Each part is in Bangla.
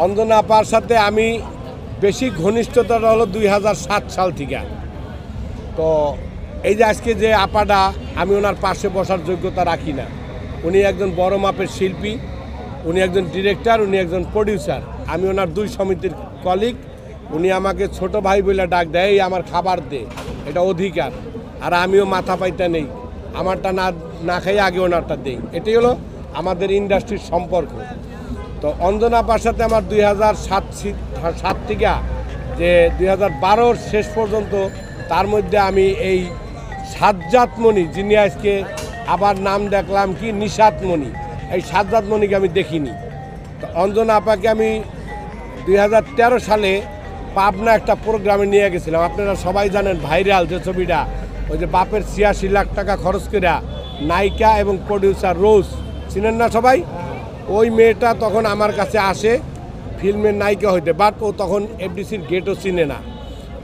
অঞ্জনা আপার সাথে আমি বেশি ঘনিষ্ঠতা হলো 2007 সাল থেকে। তো এই যে আজকে যে আপাটা, আমি ওনার পাশে বসার যোগ্যতা রাখি না। উনি একজন বড় মাপের শিল্পী, উনি একজন ডিরেক্টর, উনি একজন প্রডিউসার। আমি ওনার 2 সমিতির কলিগ। উনি আমাকে ছোট ভাই বলে ডাক দেয়, এই আমার খাবার দে, এটা অধিকার। আর আমিও মাথা পাইতে নেই, আমারটা না খাই আগে ওনারটা দেই। এটাই হলো আমাদের ইন্ডাস্ট্রির সম্পর্ক। তো অঞ্জনা আপার সাথে আমার 2007 থেকে যে 2012 শেষ পর্যন্ত, তার মধ্যে আমি এই সাজ্জাদমণি, যিনি আজকে আবার নাম দেখলাম কি নিশাতমণি, এই সাজ্জাদমণিকে আমি দেখিনি। তো অঞ্জনা আপাকে আমি 2013 সালে পাবনা একটা প্রোগ্রামে নিয়ে গেছিলাম। আপনারা সবাই জানেন, ভাইরাল যে ছবিটা, ওই যে বাপের 86 লাখ টাকা খরচ করে নায়িকা এবং প্রডিউসার রোজ, চিনেন না সবাই? ওই মেয়েটা তখন আমার কাছে আসে ফিল্মের নায়িকা হইতে, বাট ও তখন এফডিসির গেটও চিনে না।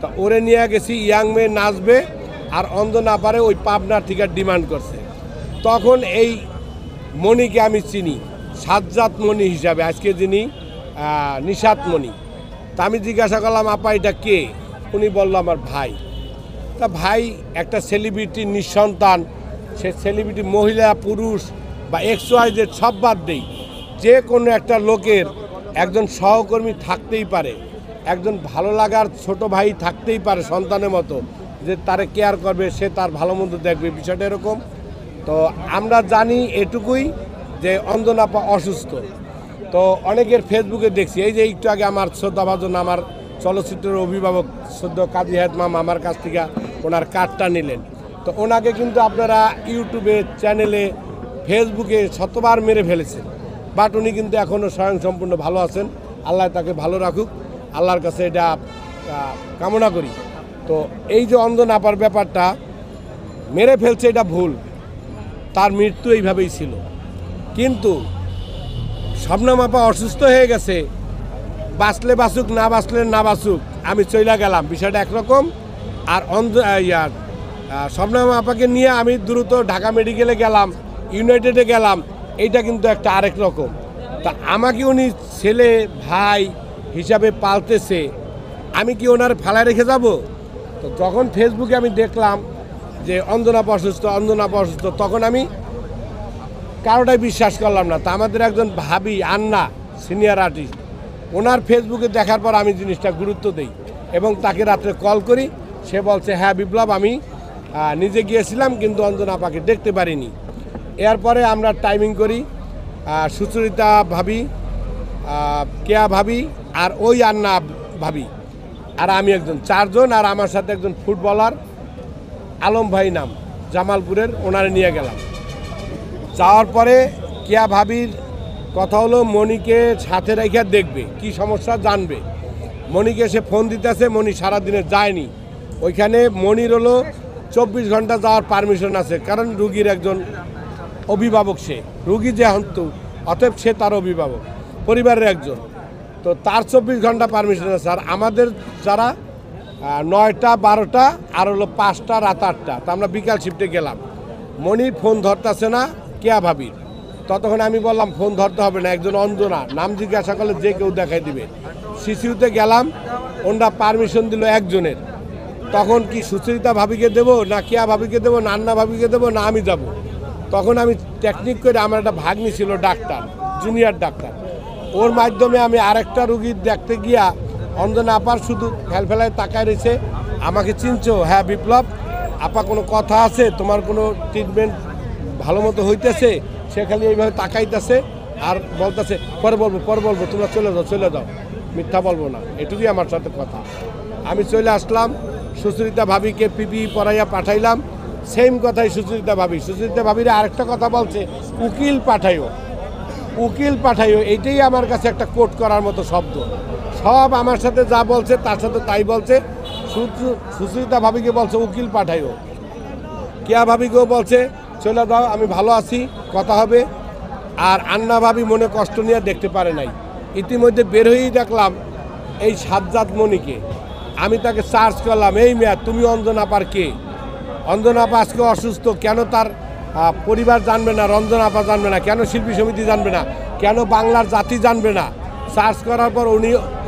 তো ওরে নিয়ে গেছি, ইয়াং মেয়ে নাচবে, আর অঞ্জনা আপারে ওই পাবনার টিকিট ডিমান্ড করছে। তখন এই মণিকে আমি চিনি সাজ্জাদমণি হিসাবে, আজকে যিনি নিশাতমণি। তা আমি জিজ্ঞাসা করলাম, আপা এটা কে? উনি বলল আমার ভাই। তা ভাই একটা সেলিব্রিটি নিঃসন্তান, সে সেলিব্রিটি মহিলা পুরুষ বা XYZ সব বাদ দেই, যে কোনো একটা লোকের একজন সহকর্মী থাকতেই পারে, একজন ভালো লাগার ছোট ভাই থাকতেই পারে সন্তানের মতো, যে তারে কেয়ার করবে, সে তার ভালো মন্দ দেখবে, বিষয়টা এরকম। তো আমরা জানি এটুকুই যে অঞ্জনা আপা অসুস্থ। তো অনেকের ফেসবুকে দেখছি, এই যে একটু আগে আমার শ্রদ্ধাভাজন আমার চলচ্চিত্রের অভিভাবক সদ্য কাজী হায়াত মামা আমার কাছ থেকে ওনার কার্ডটা নিলেন। তো ওনাকে কিন্তু আপনারা ইউটিউবে, চ্যানেলে, ফেসবুকে শতবার মেরে ফেলেছেন, বাট উনি কিন্তু এখনও স্বয়ংসম্পূর্ণ ভালো আছেন। আল্লাহ তাকে ভালো রাখুক, আল্লাহর কাছে এটা কামনা করি। তো এই যে অঞ্জনা আপার ব্যাপারটা মেরে ফেলছে, এটা ভুল। তার মৃত্যু এইভাবেই ছিল। কিন্তু শবনম আপা অসুস্থ হয়ে গেছে, বাঁচলে বাঁচুক, না বাঁচলে না বাঁচুক, আমি চলে গেলাম, বিষয়টা একরকম। আর শবনম আপাকে নিয়ে আমি দ্রুত ঢাকা মেডিকেলে গেলাম, ইউনাইটেডে গেলাম, এইটা কিন্তু একটা আরেক রকম। তা আমাকে উনি ছেলে ভাই হিসাবে পালতেছে, আমি কি ওনার ফালায় রেখে যাব? তো যখন ফেসবুকে আমি দেখলাম যে অঞ্জনা আপা অসুস্থ, অঞ্জনা আপা অসুস্থ, তখন আমি কারোটাই বিশ্বাস করলাম না। তা আমাদের একজন ভাবি আন্না, সিনিয়র আর্টিস্ট, ওনার ফেসবুকে দেখার পর আমি জিনিসটা গুরুত্ব দিই এবং তাকে রাত্রে কল করি। সে বলছে, হ্যাঁ বিপ্লব, আমি নিজে গিয়েছিলাম কিন্তু অঞ্জনা আপাকে দেখতে পারিনি। এরপরে আমরা টাইমিং করি, সুচরিতা ভাবি, কেয়া ভাবি, আর ওই আন্না ভাবি, আর আমি একজন, 4 জন। আর আমার সাথে একজন ফুটবলার আলম ভাই নাম, জামালপুরের, ওনারে নিয়ে গেলাম। যাওয়ার পরে কেয়া ভাবির কথা হলো মণিকে সাথে রেখে দেখবে, কি সমস্যা জানবে। মণিকে সে ফোন দিতেছে, মণি সারাদিনে যায়নি ওইখানে। মণির হলো 24 ঘন্টা যাওয়ার পারমিশন আছে, কারণ রুগীর একজন অভিভাবক, সে রুগী যে হন্তু, অতএব সে তার অভিভাবক, পরিবারের একজন। তো তার 24 ঘন্টা পারমিশন আছে। আর আমাদের যারা 9টা 12টা আর হলো 5টা রাত 8টা, তো আমরা বিকাল শিফটে গেলাম। মণি ফোন ধরতেছে না কেয়া ভাবির। ততক্ষণ আমি বললাম ফোন ধরতে হবে না, একজন অঞ্জনা নাম জিজ্ঞাসা করলে যে কেউ দেখাই দিবে। সিসিউতে গেলাম, ওনারা পারমিশন দিল একজনের। তখন কি সুচরিতা ভাবিকে দেবো, না কেয়া ভাবিকে দেবো, না আন্না ভাবিকে দেবো, না আমি যাব? তখন আমি টেকনিক করে, আমার একটা ভাগ্নি ছিল ডাক্তার, জুনিয়র ডাক্তার, ওর মাধ্যমে আমি আরেকটা রুগী দেখতে গিয়া অঞ্জনা আপার শুধু ফেলফেলায় তাকায় রয়েছে। আমাকে চিনছো? হ্যাঁ বিপ্লব আপা, কোনো কথা আছে? তোমার কোনো ট্রিটমেন্ট ভালো মতো হইতেছে? সে খালি এইভাবে তাকাইতেছে আর বলতেছে, পরে বলবো, তোমরা চলে যাও, মিথ্যা বলবো না, এটুকুই আমার সাথে কথা। আমি চলে আসলাম, সুচরিতা ভাবিকে পিপি পরাইয়া পাঠাইলাম। সেম কথাই সুচরিতা ভাবিরা আরেকটা কথা বলছে, উকিল পাঠাইও। এইটাই আমার কাছে একটা কোট করার মতো শব্দ। সব আমার সাথে যা বলছে তার সাথে তাই বলছে। সুচরিতা ভাবিকে বলছে উকিল পাঠাইও, কেয়া ভাবিকেও বলছে চলে দাও, আমি ভালো আছি, কথা হবে। আর আন্না ভাবি মনে কষ্ট নিয়ে দেখতে পারে নাই। ইতিমধ্যে বের হয়েই দেখলাম এই সাজ্জাদমণিকে। আমি তাকে সার্চ করলাম, এই মেয়া তুমি অঞ্জনা আপার কে? অঞ্জনা আপা আজকে অসুস্থ, কেন তার পরিবার জানবে না? অঞ্জনা আপা জানবে না কেন? শিল্পী সমিতি জানবে না কেন? বাংলার জাতি জানবে না? সার্চ করার পর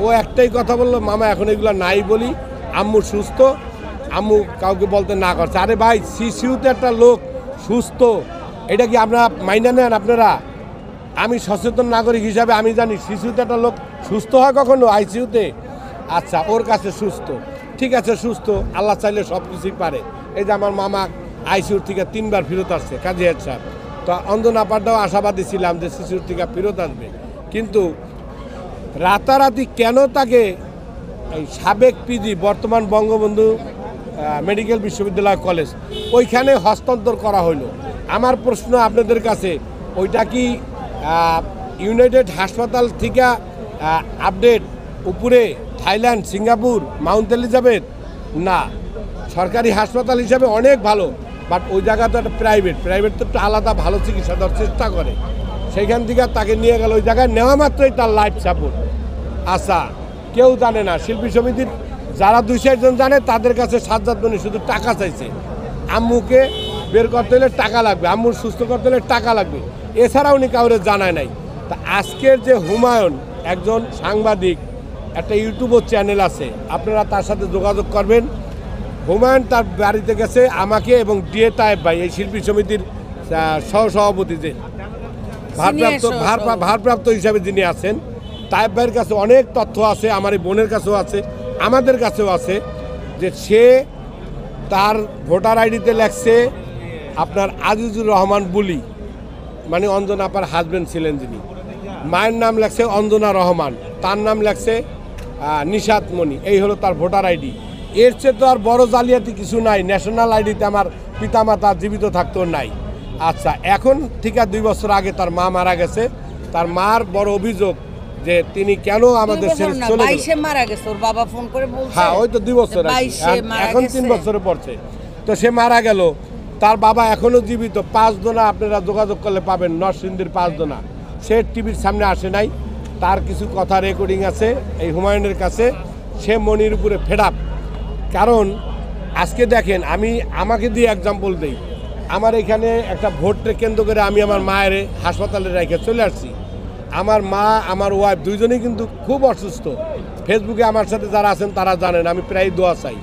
ও একটাই কথা বললো, মামা এখন এগুলো নাই বলি, আম্মু সুস্থ, আম্মু কাউকে বলতে না করছে। আরে ভাই, সিসিউতে একটা লোক সুস্থ, এটা কি আপনারা মাইনা নেন আপনারা? আমি সচেতন নাগরিক হিসাবে আমি জানি শিশুতে একটা লোক সুস্থ হয় কখনো আইসিইউতে? আচ্ছা, ওর কাছে সুস্থ, ঠিক আছে, সুস্থ, আল্লাহ চাইলে সব কিছুই পারে। এই যে আমার মামা আইসিইউর থেকে 3 বার ফেরত আসছে, কাজী হেড সাহেব। তো অঞ্জনা পাড্ডাও আশাবাদী ছিলাম যে শিশুর থেকে ফেরত আসবে, কিন্তু রাতারাতি কেন তাকে এই সাবেক পিজি বর্তমান বঙ্গবন্ধু মেডিকেল বিশ্ববিদ্যালয় কলেজ ওইখানে হস্তান্তর করা হলো? আমার প্রশ্ন আপনাদের কাছে, ওইটা কি ইউনাইটেড হাসপাতাল থেকে আপডেট উপরে থাইল্যান্ড, সিঙ্গাপুর, মাউন্ট এলিজাবেথ? না, সরকারি হাসপাতাল হিসাবে অনেক ভালো, বাট ওই জায়গা তো একটা প্রাইভেট তো একটা আলাদা ভালো চিকিৎসা দেওয়ার চেষ্টা করে। সেইখান থেকে তাকে নিয়ে গেল, ওই জায়গায় নেওয়া মাত্রই তার লাইফ সাপোর্ট। আচ্ছা, কেউ জানে না, শিল্পী সমিতির যারা 2-4 জন জানে তাদের কাছে সাজ্জাদ মনি শুধু টাকা চাইছে। আম্মুকে বের করতে হলে টাকা লাগবে, আম্মুর সুস্থ করতে হলে টাকা লাগবে, এছাড়া উনি কাউরে জানায় নাই। তা আজকের যে হুমায়ুন একজন সাংবাদিক, একটা ইউটিউব চ্যানেল আছে, আপনারা তার সাথে যোগাযোগ করবেন। হুমায়ুন তার বাড়িতে গেছে আমাকে এবং ডিএ তায়েব ভাই, এই শিল্পী সমিতির সহসভাপতি, যে ভারপ্রাপ্ত হিসাবে যিনি আছেন, তায়েব ভাইয়ের কাছে অনেক তথ্য আছে, আমার এই বোনের কাছেও আছে, আমাদের কাছেও আছে, যে সে তার ভোটার আইডিতে লেখছে আপনার আজিজুর রহমান বুলি, মানে অঞ্জনা আপার হাজবেন্ড ছিলেন যিনি। মায়ের নাম লেখছে অঞ্জনা রহমান, তার নাম লেখছে নিশাত মনি, এই হলো তার ভোটার আইডি। এর চেয়ে তো আর বড় জালিয়াতি কিছু নাই। ন্যাশনাল আইডিতে আমার পিতামাতা জীবিত থাকতেও নাই। আচ্ছা, এখন থেকে 2 বছর আগে তার মা মারা গেছে। তার মার বড় অভিযোগ যে তিনি কেন আমাদের ছেড়ে চলে গেলেন। মারা গেছে, ওর বাবা ফোন করে বলছে, হ্যাঁ, ওই তো 2 বছর, এখন 3 বছরে পড়ছে। তো সে মারা গেল, তার বাবা এখনো জীবিত। 5 জনা আপনারা যোগাযোগ করলে পাবেন, নরসিংদীর 5 জনা। সে টিভির সামনে আসে নাই, তার কিছু কথা রেকর্ডিং আছে এই হুমায়ুনের কাছে। সে মনির উপরে ফেডাপ, কারণ আজকে দেখেন, আমাকে দিয়ে এক্সাম্পল দেই। আমার এখানে একটা ভোটকে কেন্দ্র করে আমি আমার মায়ের হাসপাতালে রেখে চলে আসছি। আমার মা, আমার ওয়াইফ দুইজনেই কিন্তু খুব অসুস্থ। ফেসবুকে আমার সাথে যারা আছেন তারা জানেন আমি প্রায় দোয়া চাই।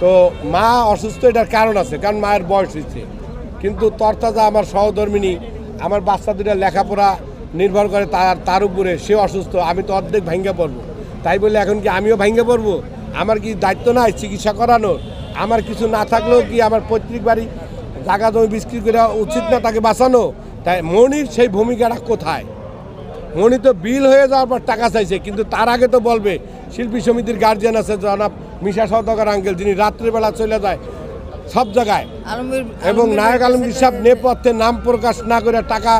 তো মা অসুস্থ, এটার কারণ আছে, কারণ মায়ের বয়স হয়েছে। কিন্তু তরতাজা আমার সহধর্মিনী, আমার বাচ্চা দুটা লেখাপড়া নির্ভর করে তার উপরে, সে অসুস্থ, আমি তো অর্ধেক ভাঙ্গা পড়বো। তাই বলে এখন কি আমিও ভাঙ্গা পড়বো? আমার কি দায়িত্ব নাই চিকিৎসা করানোর? আমার কিছু না থাকলেও কি আমার পৈতৃক বাড়ি জায়গা জমি বিক্রি করা উচিত না তাকে বাঁচানো? তাই মনির সেই ভূমিকাটা কোথায়? মনি তো বিল হয়ে যাওয়ার পর টাকা চাইছে, কিন্তু তার আগে তো বলবে। শিল্পী সমিতির গার্জিয়ান আছে জনাব মিশা সওদাগর আঙ্কেল, যিনি রাত্রিবেলা চলে যায় সব জায়গায়, এবং নায়ক আলমগীর সাহেব নেপথ্যে নাম প্রকাশ না করে টাকা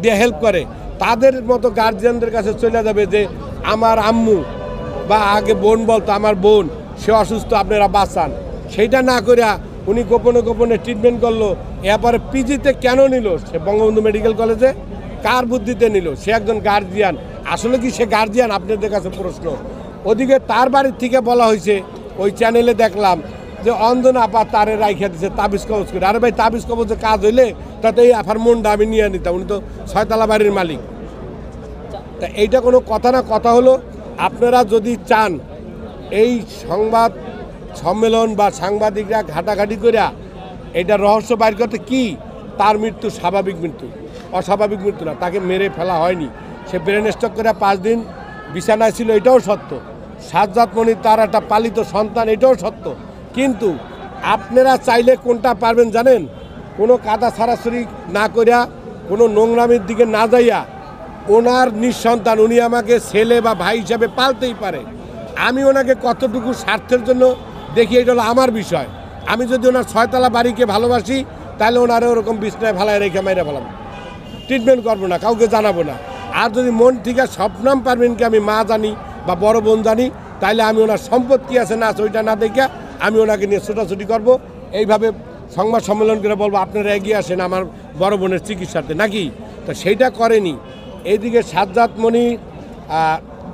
দিয়ে হেল্প করে। তাদের মতো গার্জিয়ানদের কাছে চলে যাবে যে আমার আম্মু, বা আগে বোন বলতো আমার বোন, সে অসুস্থ, আপনারা বাঁচান। সেইটা না করে উনি গোপনে গোপনে ট্রিটমেন্ট করলো। এরপরে পিজিতে কেন নিল সে বঙ্গবন্ধু মেডিকেল কলেজে? কার বুদ্ধিতে নিল? সে একজন গার্জিয়ান। আসলে কি সে গার্জিয়ান? আপনাদের কাছে প্রশ্ন। ওদিকে তার বাড়ির থেকে বলা হয়েছে, ওই চ্যানেলে দেখলাম যে অঞ্জনা আপা তারে রাইখা দিচ্ছে তাবিজ কবজ করে। আরে ভাই, তাবিজ কবজে কাজ হইলে তাতে এই আফার মনটা আমি নিয়ে নিতাম, উনি তো 6 তলা বাড়ির মালিক। তা এইটা কোনো কথা না। কথা হলো, আপনারা যদি চান এই সংবাদ সম্মেলন বা সাংবাদিকরা ঘাটাঘাটি করে এটা রহস্য বাইর করতে, কি তার মৃত্যু স্বাভাবিক মৃত্যু, অস্বাভাবিক মৃত্যু না, তাকে মেরে ফেলা হয়নি। সে ব্রেন স্ট্রোক করে 5 দিন বিছানায় ছিল, এটাও সত্য। সাজ্জাদ মনি তার একটা পালিত সন্তান, এটাও সত্য। কিন্তু আপনারা চাইলে কোনটা পারবেন জানেন? কোনো কাদা ছাড়াছড়ি না করিয়া, কোনো নোংরামির দিকে না যাইয়া, ওনার নিঃসন্তান, উনি আমাকে ছেলে বা ভাই হিসাবে পালতেই পারে। আমি ওনাকে কতটুকু স্বার্থের জন্য দেখি, এটা হলো আমার বিষয়। আমি যদি ওনার 6 তলা বাড়িকে ভালোবাসি, তাহলে ওনারে ওরকম বিছনায় ফেলায় রেখে মেরে ফেলাম, ট্রিটমেন্ট করবো না, কাউকে জানাবো না। আর যদি মন থেকে স্বপ্নাম পারবেন কি আমি মা জানি বা বড় বোন জানি, তাহলে আমি ওনার সম্পদ কী আছে না আছে ওইটা না দেখে আমি ওনাকে নিয়ে ছোটাছুটি করবো। এইভাবে সংবাদ সম্মেলন করে বলবো আপনারা এগিয়ে আসেন আমার বড় বোনের চিকিৎসাতে, নাকি? তো সেইটা করেনি। এইদিকে সাজ্জাদ মনি,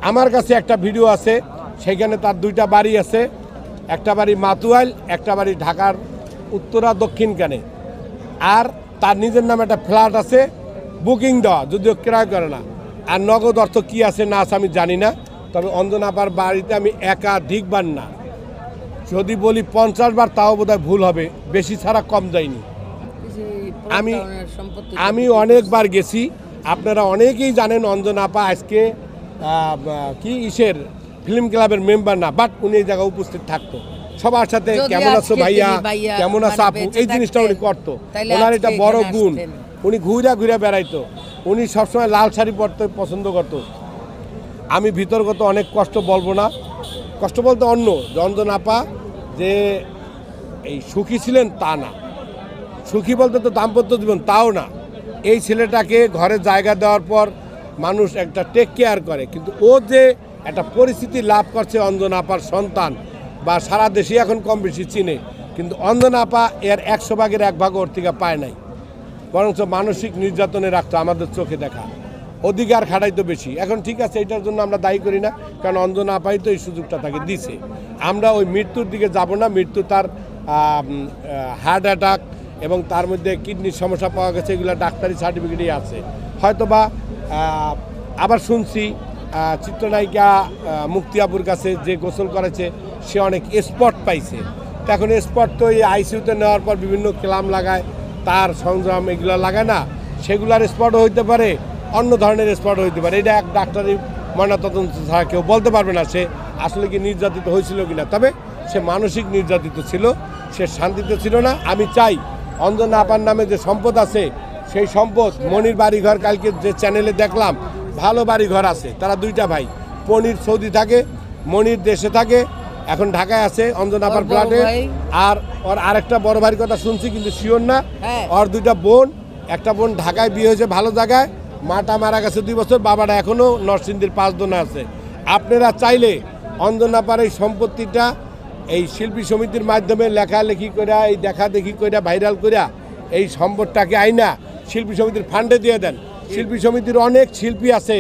আমার কাছে একটা ভিডিও আছে, সেইখানে তার 2টা বাড়ি আছে। একটা বাড়ি মাতুয়াইল, একটা বাড়ি ঢাকার উত্তরা দক্ষিণ কানে। আর তার নিজের নামে একটা ফ্ল্যাট আছে, বুকিং দেওয়া, যদিও ক্রয় করে না। আর নগদ অর্থ কী আছে না আছে আমি জানি না, তবে অঞ্জনা আপার বাড়িতে আমি একাধিকবার না, যদি বলি 50 বার তাও বোধহয় ভুল হবে, বেশি ছাড়া কম যায়নি। আমি অনেকবার গেছি, আপনারা অনেকেই জানেন অঞ্জনা আপা আজকে কি ইসের ফিল্ম ক্লাবের মেম্বার না, বাট উনি এই জায়গায় উপস্থিত থাকতো সবার সাথে। কেমন আছো ভাইয়া, কেমন আছো আপু, এই জিনিসটা উনি করতো। ওনার এটা বড় গুণ, উনি ঘুরা ঘুরে বেড়াইতো। উনি সবসময় লাল শাড়ি পরতে পছন্দ করতো। আমি ভিতরগত অনেক কষ্ট বলবো না, কষ্ট বলতে অন্য অঞ্জনা আপা যে এই সুখী ছিলেন তা না, সুখী বলতে তো দাম্পত্য জীবন তাও না। এই ছেলেটাকে ঘরে জায়গা দেওয়ার পর মানুষ একটা টেক কেয়ার করে, কিন্তু ও যে একটা পরিস্থিতি লাভ করছে অঞ্জনা আপার সন্তান বা সারা দেশে এখন কম বেশি চিনে, কিন্তু অঞ্জনা আপা এর 100 ভাগের 1 ভাগ ওর থেকে পায় নাই, বরঞ্চ মানসিক নির্যাতনে রাখতো আমাদের চোখে দেখা, অধিকার খাটাইতো বেশি। এখন ঠিক আছে, এটার জন্য আমরা দায়ী করি না, কারণ অঞ্জনা আপাই তো এই সুযোগটা তাকে দিছে। আমরা ওই মৃত্যুর দিকে যাব না, মৃত্যু তার হার্ট অ্যাটাক এবং তার মধ্যে কিডনির সমস্যা পাওয়া গেছে, এগুলো ডাক্তারি সার্টিফিকেটই আছে। হয়তোবা আবার শুনছি চিত্রনায়িকা মুক্তিয়াপুর কাছে যে গোসল করেছে সে অনেক স্পট পাইছে। তো এখন স্পট তো এই আইসিইউতে নেওয়ার পর বিভিন্ন ক্লাম লাগায়, তার সংযম এগুলো লাগায় না, সেগুলার স্পটও হইতে পারে, অন্য ধরনের স্পট হইতে পারে। এটা এক ডাক্তারি ময়নাতদন্ত ছাড়া কেউ বলতে পারবে না সে আসলে কি নির্যাতিত হয়েছিল কিনা। তবে সে মানসিক নির্যাতিত ছিল, সে শান্তিতে ছিল না। আমি চাই অঞ্জনা আপার নামে যে সম্পদ আছে সেই সম্পদ, মনির বাড়িঘর কালকে যে চ্যানেলে দেখলাম, ভালো বাড়িঘর আছে, তারা 2টা ভাই, পনির সৌদি থাকে, মনির দেশে থাকে, এখন ঢাকায় আছে অঞ্জনা আপার ফ্ল্যাটে। আর ওর আরেকটা বড় ভাইয়ের কথা শুনছি কিন্তু শিওর না, ওর 2টা বোন, একটা বোন ঢাকায় বিয়ে হয়েছে ভালো জায়গায়, মাটা মারা গেছে 2 বছর, বাবাটা এখনও নরসিংদীর 5 দোনা আছে। আপনারা চাইলে অঞ্জনা আপার এই সম্পত্তিটা এই শিল্পী সমিতির মাধ্যমে লেখালেখি করে, এই দেখা দেখি করে, ভাইরাল করে এই সম্পদটাকে আইনা শিল্পী সমিতির ফান্ডে দিয়ে দেন। শিল্পী সমিতির অনেক শিল্পী আছে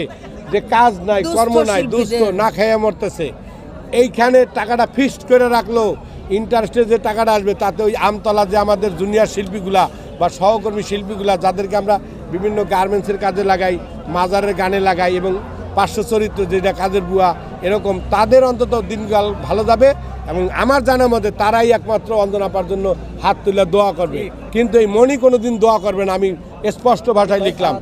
যে কাজ নাই, কর্ম নাই, দুস্থ, না খাইয়া মরতেছে। এইখানে টাকাটা ফিক্সড করে রাখলো, ইন্টারেস্টে যে টাকাটা আসবে তাতে ওই আমতলা যে আমাদের জুনিয়র শিল্পীগুলা বা সহকর্মী শিল্পীগুলা যাদেরকে আমরা বিভিন্ন গার্মেন্টসের কাজে লাগাই, মাজারের গানে লাগাই এবং পার্শ্ব চরিত্র যেটা কাজের বুয়া, এরকম তাদের অন্তত দিনকাল ভালো যাবে। এবং আমার জানার মধ্যে তারাই একমাত্র অঞ্জনা আপার জন্য হাত তুলে দোয়া করবে, কিন্তু এই মনি কোনো দিন দোয়া করবে না, আমি স্পষ্ট ভাষায় লিখলাম।